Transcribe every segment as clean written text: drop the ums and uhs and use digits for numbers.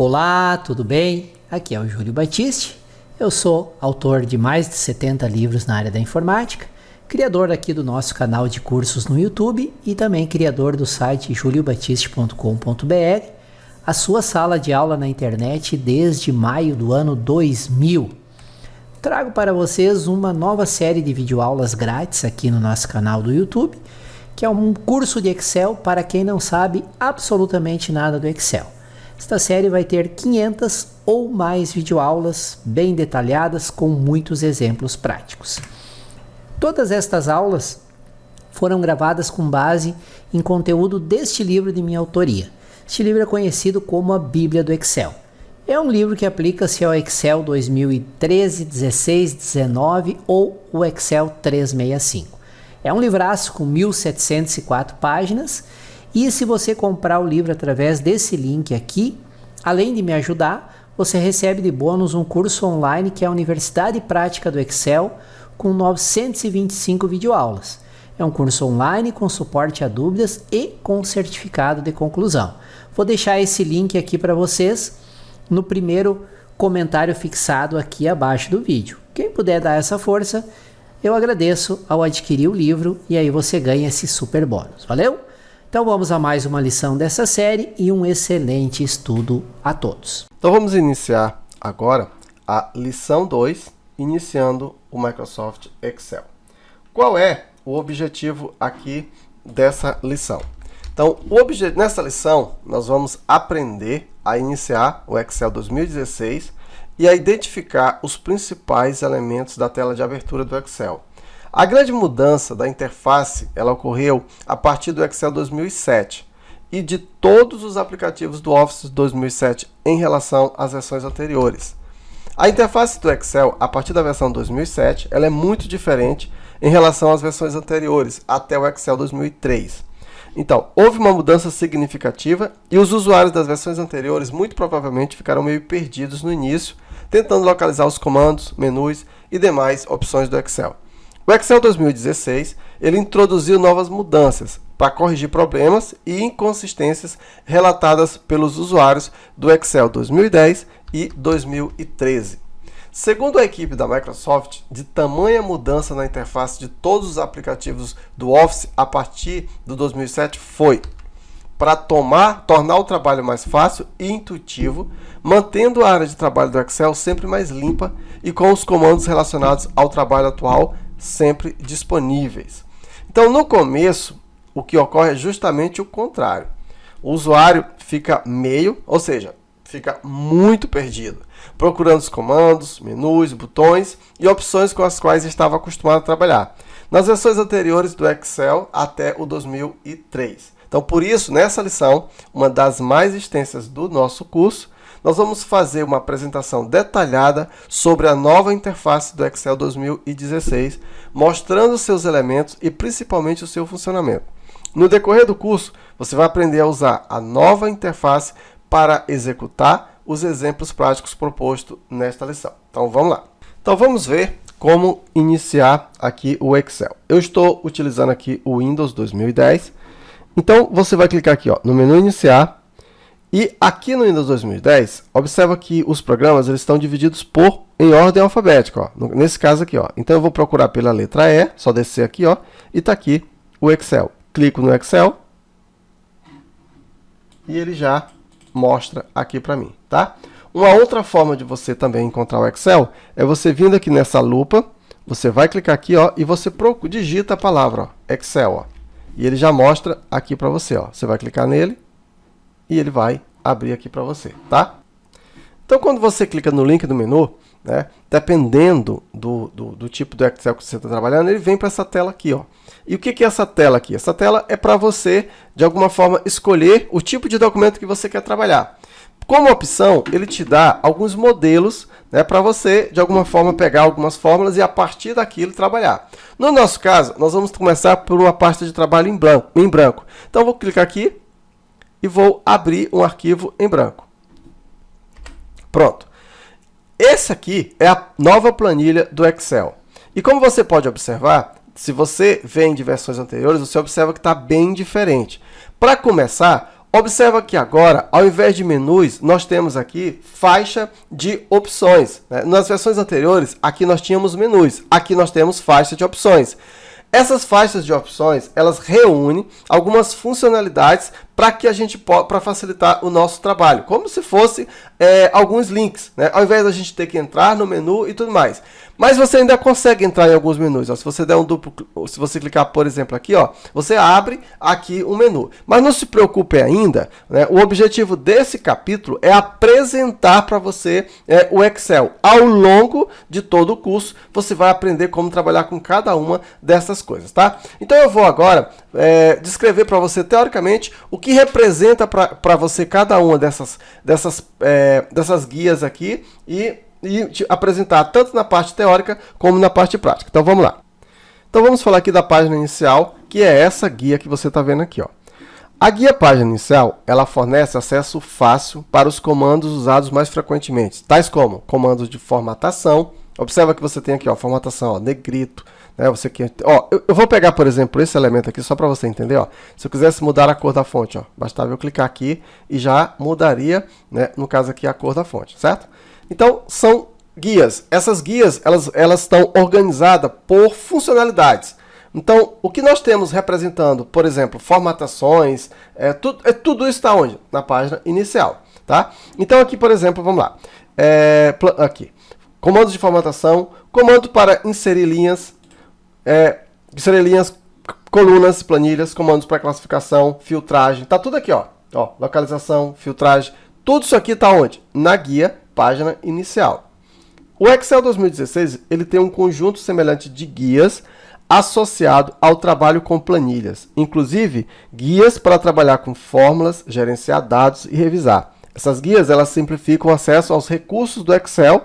Olá, tudo bem? Aqui é o Júlio Batiste. Eu sou autor de mais de 70 livros na área da informática, criador aqui do nosso canal de cursos no YouTube e também criador do site juliobatiste.com.br, a sua sala de aula na internet desde maio do ano 2000. Trago para vocês uma nova série de videoaulas grátis aqui no nosso canal do YouTube, que é um curso de Excel para quem não sabe absolutamente nada do Excel. Esta série vai ter 500 ou mais videoaulas bem detalhadas com muitos exemplos práticos. Todas estas aulas foram gravadas com base em conteúdo deste livro de minha autoria. Este livro é conhecido como a Bíblia do Excel. É um livro que aplica-se ao Excel 2013, 16, 19 ou o Excel 365. É um livraço com 1.704 páginas e se você comprar o livro através desse link aqui, além de me ajudar, você recebe de bônus um curso online que é a Universidade Prática do Excel com 925 videoaulas. É um curso online com suporte a dúvidas e com certificado de conclusão. Vou deixar esse link aqui para vocês no primeiro comentário fixado aqui abaixo do vídeo. Quem puder dar essa força, eu agradeço ao adquirir o livro e aí você ganha esse super bônus. Valeu? Então vamos a mais uma lição dessa série e um excelente estudo a todos. Então vamos iniciar agora a lição 2, iniciando o Microsoft Excel. Qual é o objetivo aqui dessa lição? Então, nessa lição, nós vamos aprender a iniciar o Excel 2016 e a identificar os principais elementos da tela de abertura do Excel. A grande mudança da interface ela ocorreu a partir do Excel 2007 e de todos os aplicativos do Office 2007 em relação às versões anteriores. A interface do Excel, a partir da versão 2007, ela é muito diferente em relação às versões anteriores, até o Excel 2003. Então, houve uma mudança significativa e os usuários das versões anteriores muito provavelmente ficaram meio perdidos no início, tentando localizar os comandos, menus e demais opções do Excel. O Excel 2016 ele introduziu novas mudanças para corrigir problemas e inconsistências relatadas pelos usuários do Excel 2010 e 2013. Segundo a equipe da Microsoft, de tamanha mudança na interface de todos os aplicativos do Office a partir do 2007 foi para tornar o trabalho mais fácil e intuitivo, mantendo a área de trabalho do Excel sempre mais limpa e com os comandos relacionados ao trabalho atual sempre disponíveis. Então, no começo, o que ocorre é justamente o contrário. O usuário fica fica muito perdido, procurando os comandos, menus, botões e opções com as quais estava acostumado a trabalhar nas versões anteriores do Excel até o 2003. Então, por isso, nessa lição, uma das mais extensas do nosso curso, nós vamos fazer uma apresentação detalhada sobre a nova interface do Excel 2016, mostrando seus elementos e principalmente o seu funcionamento. No decorrer do curso, você vai aprender a usar a nova interface para executar os exemplos práticos propostos nesta lição. Então vamos lá. Então vamos ver como iniciar aqui o Excel. Eu estou utilizando aqui o Windows 2010. Então você vai clicar aqui no menu iniciar e aqui no Windows 2010, observa que os programas eles estão divididos em ordem alfabética. Nesse caso aqui. Então eu vou procurar pela letra E, só descer aqui e está aqui o Excel. Clico no Excel e ele já mostra aqui para mim, tá? Uma outra forma de você também encontrar o Excel é você vindo aqui nessa lupa, você vai clicar aqui, e você digita a palavra, Excel, e ele já mostra aqui para você, Você vai clicar nele e ele vai abrir aqui para você, tá? Então, quando você clica no link do menu, dependendo do tipo do Excel que você está trabalhando, ele vem para essa tela aqui, E o que é essa tela aqui? Essa tela é para você, de alguma forma, escolher o tipo de documento que você quer trabalhar. Como opção, ele te dá alguns modelos para você, de alguma forma, pegar algumas fórmulas e a partir daquilo trabalhar. No nosso caso, nós vamos começar por uma pasta de trabalho em branco. Então, eu vou clicar aqui e vou abrir um arquivo em branco. Pronto. Esse aqui é a nova planilha do Excel. E como você pode observar, se você vem de versões anteriores, você observa que está bem diferente. Para começar, Observa que agora, ao invés de menus, nós temos aqui faixa de opções, né? Nas versões anteriores, aqui nós tínhamos menus, aqui nós temos faixa de opções. Essas faixas de opções, elas reúnem algumas funcionalidades para facilitar o nosso trabalho, como se fosse alguns links, né? Ao invés da gente ter que entrar no menu e tudo mais. Mas você ainda consegue entrar em alguns menus. Ó. Se você der um duplo, se você clicar, por exemplo, aqui, ó, você abre aqui um menu. Mas não se preocupe ainda, né? O objetivo desse capítulo é apresentar para você o Excel. Ao longo de todo o curso, você vai aprender como trabalhar com cada uma dessas coisas, tá? Então eu vou agora descrever para você, teoricamente, o que representa para você cada uma dessas guias aqui e te apresentar tanto na parte teórica como na parte prática. Então vamos lá. Então vamos falar aqui da página inicial, que é essa guia que você está vendo aqui, ó. A guia página inicial, ela fornece acesso fácil para os comandos usados mais frequentemente, tais como comandos de formatação. Observa que você tem aqui, ó, formatação, ó, negrito, né? Você aqui, ó, eu vou pegar, por exemplo, esse elemento aqui só para você entender, ó. Se eu quisesse mudar a cor da fonte, ó, bastava eu clicar aqui e já mudaria, né, no caso aqui a cor da fonte, certo? Então, são guias. Essas guias, elas estão organizadas por funcionalidades. Então, o que nós temos representando, por exemplo, formatações, tudo isso está onde? Na página inicial, tá? Então, aqui, por exemplo, vamos lá. Aqui, comandos de formatação, comando para inserir linhas, colunas, planilhas, comandos para classificação, filtragem, tá tudo aqui, ó, localização, filtragem, tudo isso aqui está onde? Na guia página inicial. O Excel 2016 ele tem um conjunto semelhante de guias associado ao trabalho com planilhas, inclusive guias para trabalhar com fórmulas, gerenciar dados e revisar. Essas guias elas simplificam o acesso aos recursos do Excel,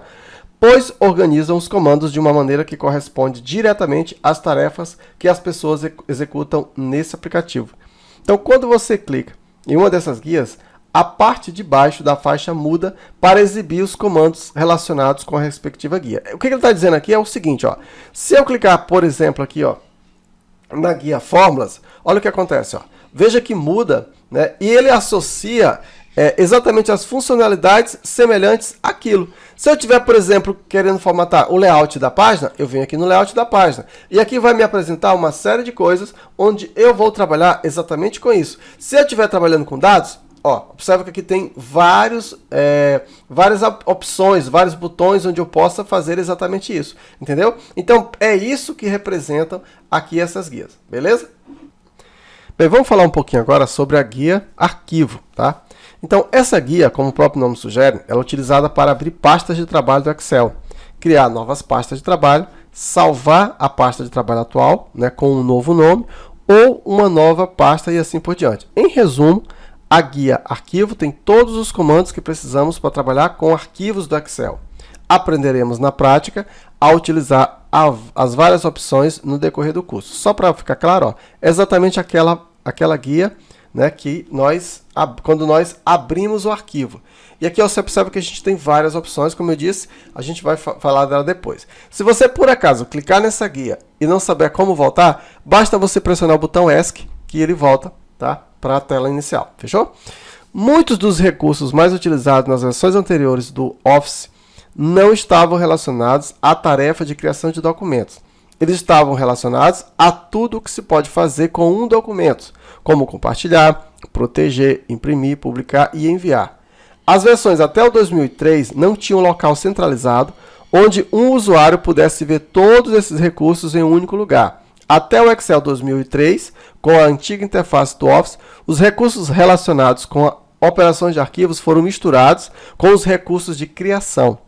pois organizam os comandos de uma maneira que corresponde diretamente às tarefas que as pessoas executam nesse aplicativo. Então, quando você clica em uma dessas guias, a parte de baixo da faixa muda para exibir os comandos relacionados com a respectiva guia. O que ele está dizendo aqui é o seguinte, ó. Se eu clicar, por exemplo, aqui, ó, na guia Fórmulas, olha o que acontece, ó. Veja que muda, né? E ele associa exatamente as funcionalidades semelhantes àquilo. Se eu tiver, por exemplo, querendo formatar o layout da página, eu venho aqui no layout da página. E aqui vai me apresentar uma série de coisas onde eu vou trabalhar exatamente com isso. Se eu estiver trabalhando com dados, ó, observa que aqui tem várias opções, vários botões onde eu possa fazer exatamente isso, entendeu? Então, é isso que representam aqui essas guias, beleza? Bem, vamos falar um pouquinho agora sobre a guia arquivo, tá? Então, essa guia, como o próprio nome sugere, ela é utilizada para abrir pastas de trabalho do Excel, criar novas pastas de trabalho, salvar a pasta de trabalho atual, né, com um novo nome, ou uma nova pasta e assim por diante. Em resumo, a guia arquivo tem todos os comandos que precisamos para trabalhar com arquivos do Excel. Aprenderemos na prática a utilizar as várias opções no decorrer do curso. Só para ficar claro, ó, é exatamente aquela guia, né, que quando nós abrimos o arquivo. E aqui ó, você observa que a gente tem várias opções, como eu disse, a gente vai falar dela depois. Se você por acaso clicar nessa guia e não saber como voltar, basta você pressionar o botão ESC que ele volta, tá, para a tela inicial, fechou? Muitos dos recursos mais utilizados nas versões anteriores do Office não estavam relacionados à tarefa de criação de documentos. Eles estavam relacionados a tudo o que se pode fazer com um documento, como compartilhar, proteger, imprimir, publicar e enviar. As versões até o 2003 não tinham local centralizado, onde um usuário pudesse ver todos esses recursos em um único lugar. Até o Excel 2003, com a antiga interface do Office, os recursos relacionados com operações de arquivos foram misturados com os recursos de criação.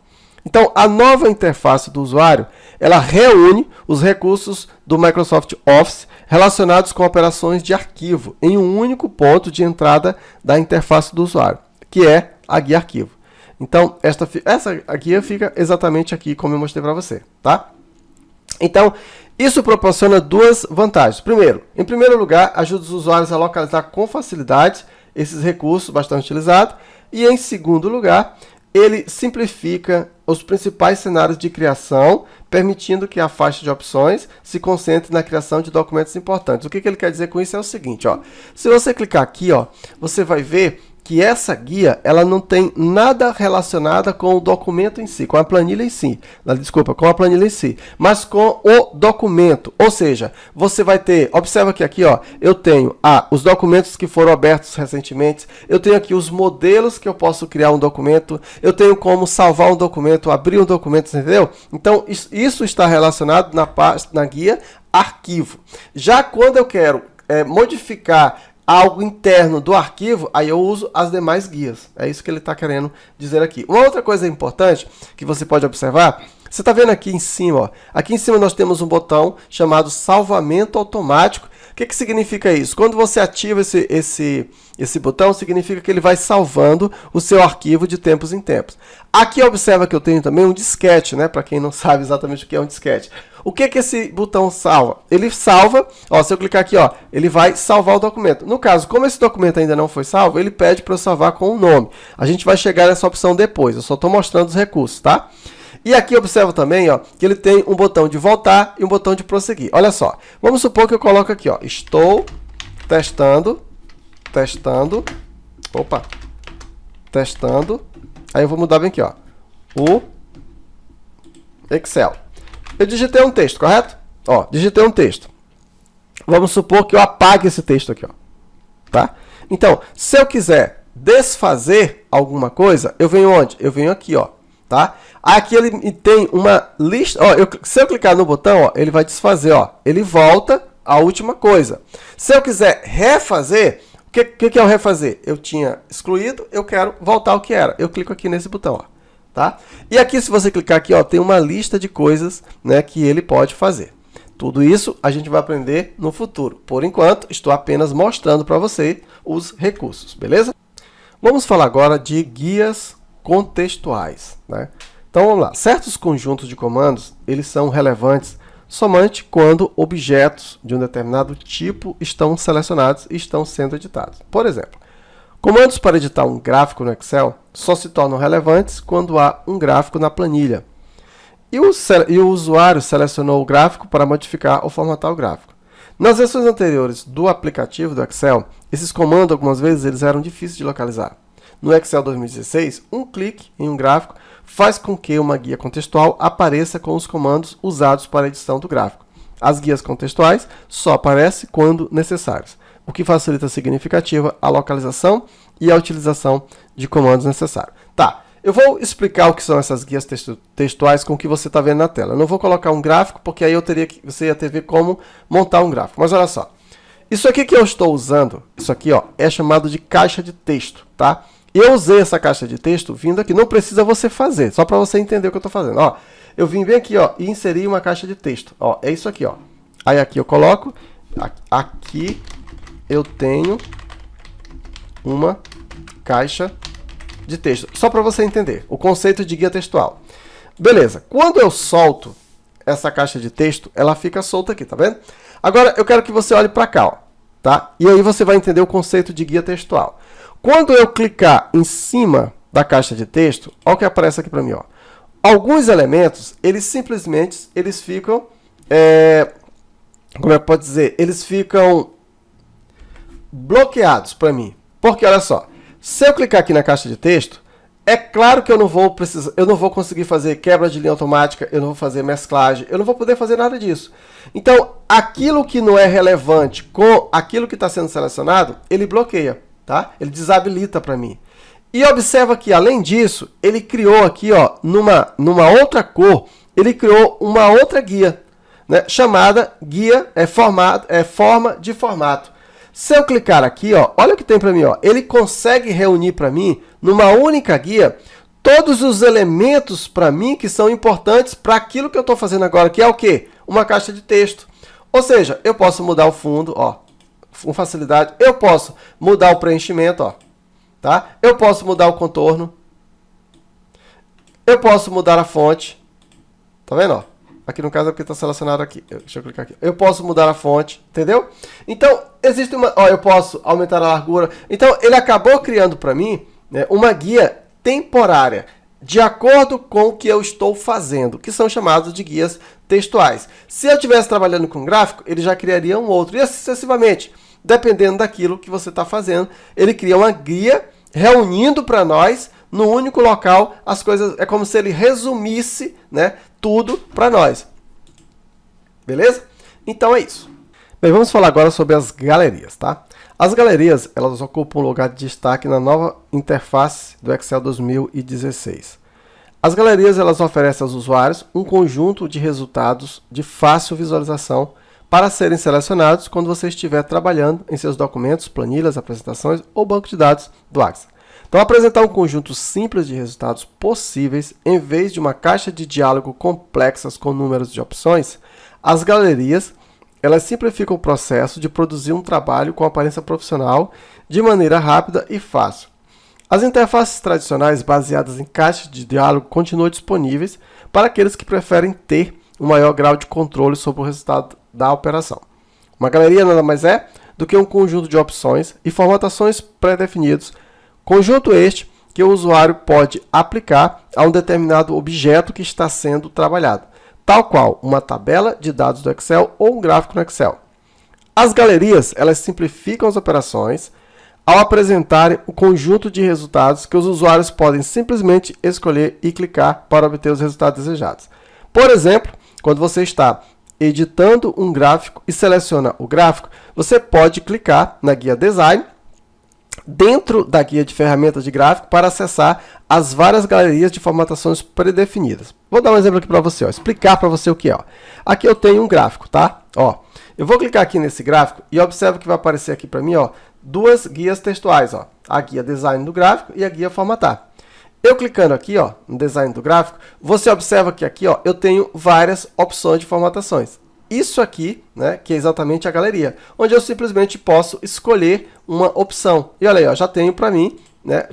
Então, a nova interface do usuário, ela reúne os recursos do Microsoft Office relacionados com operações de arquivo em um único ponto de entrada da interface do usuário, que é a guia arquivo. Então, essa guia fica exatamente aqui, como eu mostrei para você, tá? Então, isso proporciona duas vantagens. Primeiro, em primeiro lugar, ajuda os usuários a localizar com facilidade esses recursos bastante utilizados. E em segundo lugar, ele simplifica os principais cenários de criação, permitindo que a faixa de opções se concentre na criação de documentos importantes. O que ele quer dizer com isso é o seguinte, ó. Se você clicar aqui, ó, você vai ver que essa guia, ela não tem nada relacionada com o documento em si, com a planilha em si. Desculpa, com a planilha em si, mas com o documento. Ou seja, você vai ter, observa que aqui, ó, eu tenho os documentos que foram abertos recentemente, eu tenho aqui os modelos que eu posso criar um documento, eu tenho como salvar um documento, abrir um documento, entendeu? Então, isso está relacionado na guia arquivo. Já quando eu quero modificar algo interno do arquivo, aí eu uso as demais guias. É isso que ele está querendo dizer aqui. Uma outra coisa importante que você pode observar, você está vendo aqui em cima, ó, aqui em cima nós temos um botão chamado salvamento automático. O que significa isso? Quando você ativa esse botão, significa que ele vai salvando o seu arquivo de tempos em tempos. Aqui observa que eu tenho também um disquete, né? Para quem não sabe exatamente o que é um disquete. O que esse botão salva? Ele salva, ó, se eu clicar aqui, ó, ele vai salvar o documento. No caso, como esse documento ainda não foi salvo, ele pede para eu salvar com o nome. A gente vai chegar nessa opção depois, eu só estou mostrando os recursos, tá? E aqui observa também, ó, que ele tem um botão de voltar e um botão de prosseguir. Olha só, vamos supor que eu coloco aqui, ó, estou testando, aí eu vou mudar bem aqui, ó, o Excel. Eu digitei um texto, correto? Ó, digitei um texto. Vamos supor que eu apague esse texto aqui, ó, tá? Então, se eu quiser desfazer alguma coisa, eu venho onde? Eu venho aqui, ó, tá? Aqui ele tem uma lista, ó, se eu clicar no botão, ó, ele vai desfazer, ó, ele volta à última coisa. Se eu quiser refazer, o que é o refazer? Eu tinha excluído, eu quero voltar ao que era. Eu clico aqui nesse botão, ó, tá? E aqui, se você clicar aqui, ó, tem uma lista de coisas, né, que ele pode fazer. Tudo isso a gente vai aprender no futuro. Por enquanto, estou apenas mostrando para você os recursos, beleza? Vamos falar agora de guias contextuais, né? Então, vamos lá. Certos conjuntos de comandos, eles são relevantes somente quando objetos de um determinado tipo estão selecionados e estão sendo editados. Por exemplo, comandos para editar um gráfico no Excel só se tornam relevantes quando há um gráfico na planilha. E o usuário selecionou o gráfico para modificar ou formatar o gráfico. Nas versões anteriores do aplicativo do Excel, esses comandos, algumas vezes, eles eram difíceis de localizar. No Excel 2016, um clique em um gráfico faz com que uma guia contextual apareça com os comandos usados para a edição do gráfico. As guias contextuais só aparecem quando necessárias, o que facilita significativa a localização e a utilização de comandos necessários. Tá, eu vou explicar o que são essas guias textuais com o que você está vendo na tela. Eu não vou colocar um gráfico, porque aí você ia ter que ver como montar um gráfico. Mas olha só, isso aqui que eu estou usando, isso aqui, ó, é chamado de caixa de texto, tá? Eu usei essa caixa de texto vindo aqui, não precisa você fazer, só para você entender o que eu estou fazendo. Ó, eu vim bem aqui, ó, e inseri uma caixa de texto. Ó, é isso aqui, ó. Aí aqui eu coloco, aqui eu tenho uma caixa de texto, só para você entender o conceito de guia textual. Beleza, quando eu solto essa caixa de texto, ela fica solta aqui, tá vendo? Agora eu quero que você olhe para cá, ó, tá? E aí você vai entender o conceito de guia textual. Quando eu clicar em cima da caixa de texto, olha o que aparece aqui para mim, ó. Alguns elementos, eles simplesmente, eles ficam, como é que pode dizer? Eles ficam bloqueados para mim. Porque, olha só, se eu clicar aqui na caixa de texto, é claro que eu não vou conseguir fazer quebra de linha automática, eu não vou fazer mesclagem, eu não vou poder fazer nada disso. Então, aquilo que não é relevante com aquilo que está sendo selecionado, ele bloqueia. Tá? Ele desabilita para mim. E observa que, além disso, ele criou aqui, ó, numa outra cor, ele criou uma outra guia, né, chamada guia forma de formato. Se eu clicar aqui, ó, olha o que tem para mim, ó, ele consegue reunir para mim, numa única guia, todos os elementos para mim que são importantes para aquilo que eu estou fazendo agora, que é o quê? Uma caixa de texto. Ou seja, eu posso mudar o fundo, ó, com facilidade. Eu posso mudar o preenchimento, ó, tá? Eu posso mudar o contorno. Eu posso mudar a fonte. Tá vendo, ó? Aqui no caso é porque está selecionado aqui. Deixa eu clicar aqui. Eu posso mudar a fonte, entendeu? Então, existe uma... Ó, eu posso aumentar a largura. Então, ele acabou criando para mim, né, uma guia temporária. de acordo com o que eu estou fazendo, que são chamados de guias textuais. Se eu estivesse trabalhando com gráfico, ele já criaria um outro, e assim sucessivamente. Dependendo daquilo que você está fazendo, ele cria uma guia reunindo para nós, no único local, as coisas. É como se ele resumisse, né, tudo para nós. Beleza? Então é isso. Bem, vamos falar agora sobre as galerias, tá? As galerias, elas ocupam um lugar de destaque na nova interface do Excel 2016. As galerias, elas oferecem aos usuários um conjunto de resultados de fácil visualização para serem selecionados quando você estiver trabalhando em seus documentos, planilhas, apresentações ou banco de dados do Access. Então, apresentar um conjunto simples de resultados possíveis, em vez de uma caixa de diálogo complexas com números de opções, as galerias, elas simplificam o processo de produzir um trabalho com aparência profissional de maneira rápida e fácil. As interfaces tradicionais baseadas em caixas de diálogo continuam disponíveis para aqueles que preferem ter um maior grau de controle sobre o resultado da operação. Uma galeria nada mais é do que um conjunto de opções e formatações pré-definidos, conjunto este que o usuário pode aplicar a um determinado objeto que está sendo trabalhado, tal qual uma tabela de dados do Excel ou um gráfico no Excel. As galerias, elas simplificam as operações ao apresentarem o conjunto de resultados que os usuários podem simplesmente escolher e clicar para obter os resultados desejados. Por exemplo, quando você está editando um gráfico e seleciona o gráfico, você pode clicar na guia Design, dentro da guia de ferramentas de gráfico, para acessar as várias galerias de formatações predefinidas. Vou dar um exemplo aqui para você, explicar para você o que é. Aqui eu tenho um gráfico, tá? Eu vou clicar aqui nesse gráfico e observa que vai aparecer aqui para mim duas guias textuais, a guia Design do gráfico e a guia Formatar. Eu clicando aqui no Design do gráfico, você observa que aqui eu tenho várias opções de formatações. Isso aqui, né, que é exatamente a galeria, onde eu simplesmente posso escolher uma opção. E olha aí, já tenho para mim, né,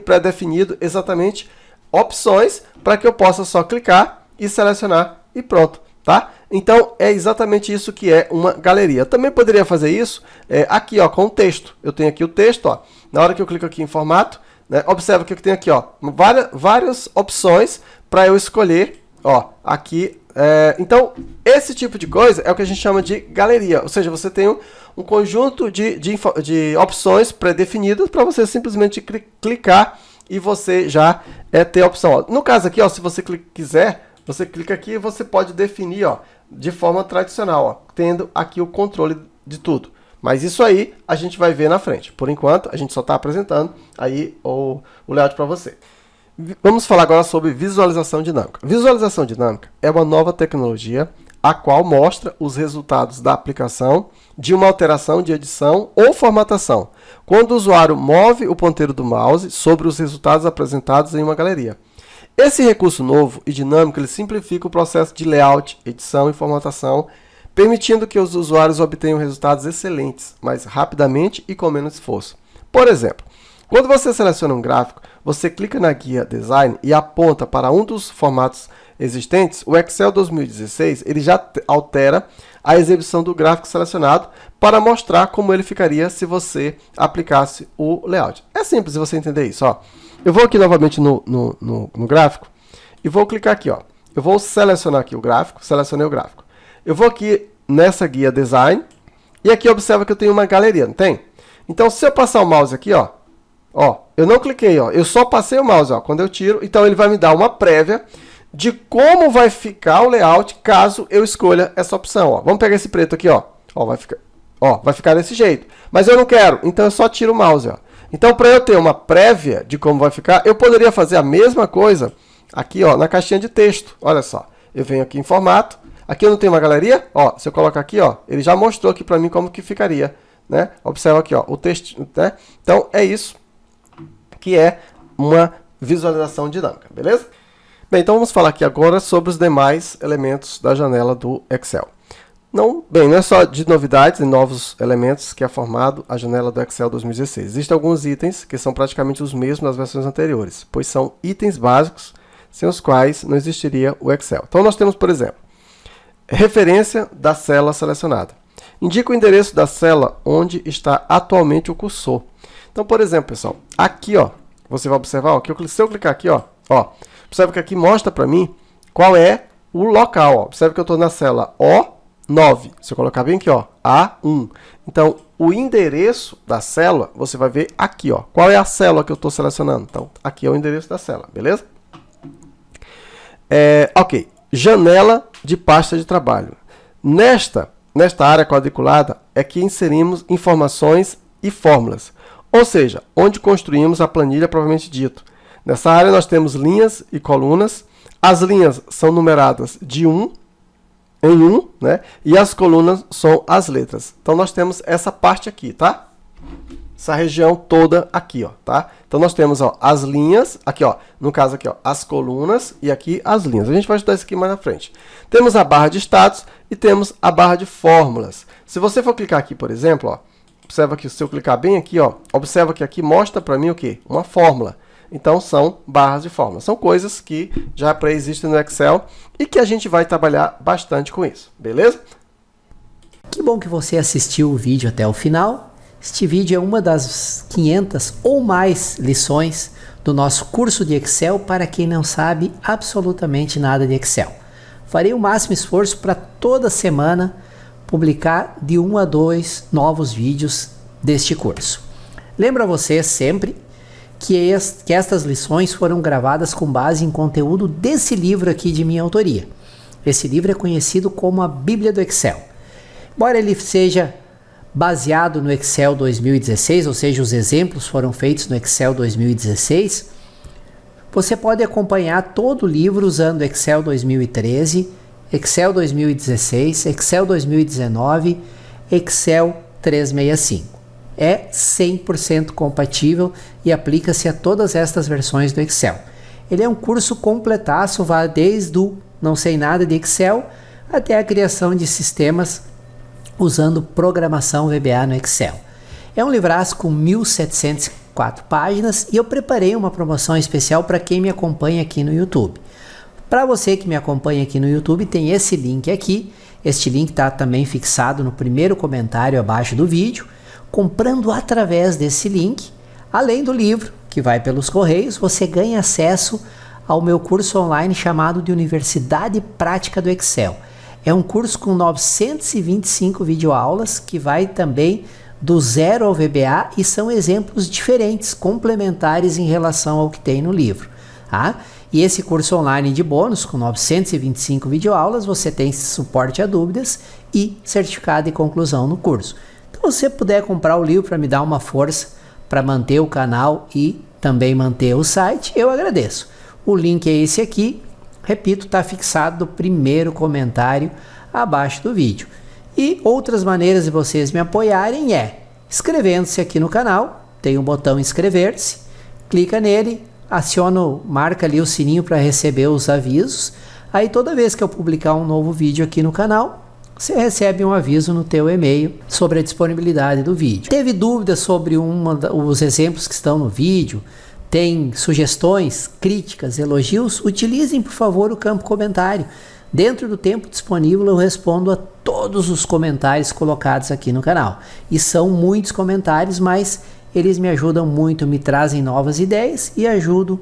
pré-definido exatamente opções para que eu possa só clicar e selecionar e pronto, tá? Então é exatamente isso que é uma galeria. Eu também poderia fazer isso aqui com o texto. Eu tenho aqui o texto, na hora que eu clico aqui em formato, né, observa que eu tenho aqui várias opções para eu escolher aqui. Então, esse tipo de coisa é o que a gente chama de galeria, ou seja, você tem um conjunto de opções pré-definidas para você simplesmente clicar e você já ter a opção. No caso aqui, se você quiser, você clica aqui e você pode definir de forma tradicional, tendo aqui o controle de tudo. Mas isso aí a gente vai ver na frente. Por enquanto, a gente só está apresentando aí o layout para você. Vamos falar agora sobre visualização dinâmica. Visualização dinâmica é uma nova tecnologia a qual mostra os resultados da aplicação de uma alteração de edição ou formatação, quando o usuário move o ponteiro do mouse sobre os resultados apresentados em uma galeria. Esse recurso novo e dinâmico ele simplifica o processo de layout, edição e formatação, permitindo que os usuários obtenham resultados excelentes, mais rapidamente e com menos esforço. Por exemplo, quando você seleciona um gráfico, você clica na guia Design e aponta para um dos formatos existentes, o Excel 2016 ele já altera a exibição do gráfico selecionado para mostrar como ele ficaria se você aplicasse o layout. É simples você entender isso. Eu vou aqui novamente no gráfico e vou clicar aqui. Eu vou selecionar aqui o gráfico, selecionei o gráfico. Eu vou aqui nessa guia Design e aqui observa que eu tenho uma galeria, não tem? Então, se eu passar o mouse aqui, eu não cliquei, eu só passei o mouse, quando eu tiro, então ele vai me dar uma prévia de como vai ficar o layout caso eu escolha essa opção, Vamos pegar esse preto aqui, vai ficar desse jeito. Mas eu não quero, então eu só tiro o mouse, Então, para eu ter uma prévia de como vai ficar, eu poderia fazer a mesma coisa aqui, na caixinha de texto. Olha só, eu venho aqui em formato. Aqui eu não tenho uma galeria, se eu colocar aqui, ele já mostrou aqui para mim como que ficaria, né? Observa aqui, o texto, né? Então, é isso que é uma visualização dinâmica, beleza? Bem, então vamos falar aqui agora sobre os demais elementos da janela do Excel. Não é só de novidades e novos elementos que é formado a janela do Excel 2016. Existem alguns itens que são praticamente os mesmos das versões anteriores, pois são itens básicos sem os quais não existiria o Excel. Então, nós temos, por exemplo, referência da célula selecionada. Indica o endereço da célula onde está atualmente o cursor. Então, por exemplo, pessoal, aqui você vai observar que se eu clicar aqui, Ó, observa que aqui mostra para mim qual é o local. Ó. Observa que eu estou na célula O9. Se eu colocar bem aqui, ó, A1. Então, o endereço da célula, você vai ver aqui, ó. Qual é a célula que eu estou selecionando? Então, aqui é o endereço da célula, beleza? Ok. Janela de pasta de trabalho. Nesta área quadriculada é que inserimos informações e fórmulas. Ou seja, onde construímos a planilha propriamente dito. Nessa área nós temos linhas e colunas. As linhas são numeradas de 1 em 1, né? E as colunas são as letras. Então nós temos essa parte aqui, tá? Essa região toda aqui, ó, tá? Então nós temos, ó, as linhas, aqui, ó, no caso aqui, ó, as colunas e aqui as linhas. A gente vai estudar isso aqui mais na frente. Temos a barra de status e temos a barra de fórmulas. Se você for clicar aqui, por exemplo, ó, observa que se eu clicar bem aqui, ó, observa que aqui mostra para mim o quê? Uma fórmula. Então, são barras de fórmula. São coisas que já pré-existem no Excel e que a gente vai trabalhar bastante com isso, beleza? Que bom que você assistiu o vídeo até o final. Este vídeo é uma das 500 ou mais lições do nosso curso de Excel para quem não sabe absolutamente nada de Excel. Farei o máximo esforço para toda semana publicar de 1 a 2 novos vídeos deste curso. Lembro a vocês sempre que estas lições foram gravadas com base em conteúdo desse livro aqui de minha autoria. Esse livro é conhecido como a Bíblia do Excel. Embora ele seja baseado no Excel 2016, ou seja, os exemplos foram feitos no Excel 2016, você pode acompanhar todo o livro usando Excel 2013, Excel 2016, Excel 2019, Excel 365. É 100% compatível e aplica-se a todas estas versões do Excel. Ele é um curso completaço, vai desde o não sei nada de Excel até a criação de sistemas usando programação VBA no Excel. É um livraço com 1704 páginas e eu preparei uma promoção especial para quem me acompanha aqui no YouTube. Para você que me acompanha aqui no YouTube, tem esse link aqui. Este link está também fixado no primeiro comentário abaixo do vídeo. Comprando através desse link, além do livro, que vai pelos correios, você ganha acesso ao meu curso online chamado de Universidade Prática do Excel. É um curso com 925 videoaulas que vai também do zero ao VBA e são exemplos diferentes, complementares em relação ao que tem no livro. Tá? E esse curso online de bônus, com 925 videoaulas, você tem suporte a dúvidas e certificado de conclusão no curso. Então, se você puder comprar o livro para me dar uma força para manter o canal e também manter o site, eu agradeço. O link é esse aqui, repito, está fixado no primeiro comentário abaixo do vídeo. E outras maneiras de vocês me apoiarem é inscrevendo-se aqui no canal, tem um botão inscrever-se, clica nele, marca ali o sininho para receber os avisos. Aí toda vez que eu publicar um novo vídeo aqui no canal, você recebe um aviso no teu e-mail sobre a disponibilidade do vídeo. Teve dúvidas sobre os exemplos que estão no vídeo? Tem sugestões, críticas, elogios? Utilizem, por favor, o campo comentário. Dentro do tempo disponível eu respondo a todos os comentários colocados aqui no canal. E são muitos comentários, mas eles me ajudam muito, me trazem novas ideias e ajudam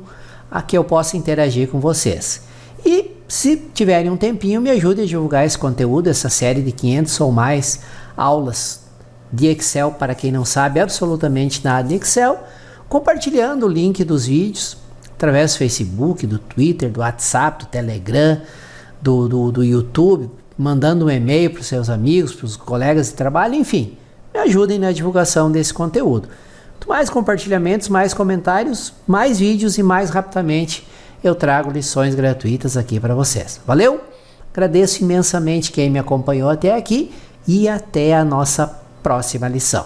a que eu possa interagir com vocês. E se tiverem um tempinho, me ajudem a divulgar esse conteúdo, essa série de 500 ou mais aulas de Excel para quem não sabe absolutamente nada de Excel, compartilhando o link dos vídeos através do Facebook, do Twitter, do WhatsApp, do Telegram, do YouTube, mandando um e-mail para os seus amigos, para os colegas de trabalho, enfim, me ajudem na divulgação desse conteúdo. Quanto mais compartilhamentos, mais comentários, mais vídeos e mais rapidamente eu trago lições gratuitas aqui para vocês. Valeu? Agradeço imensamente quem me acompanhou até aqui e até a nossa próxima lição.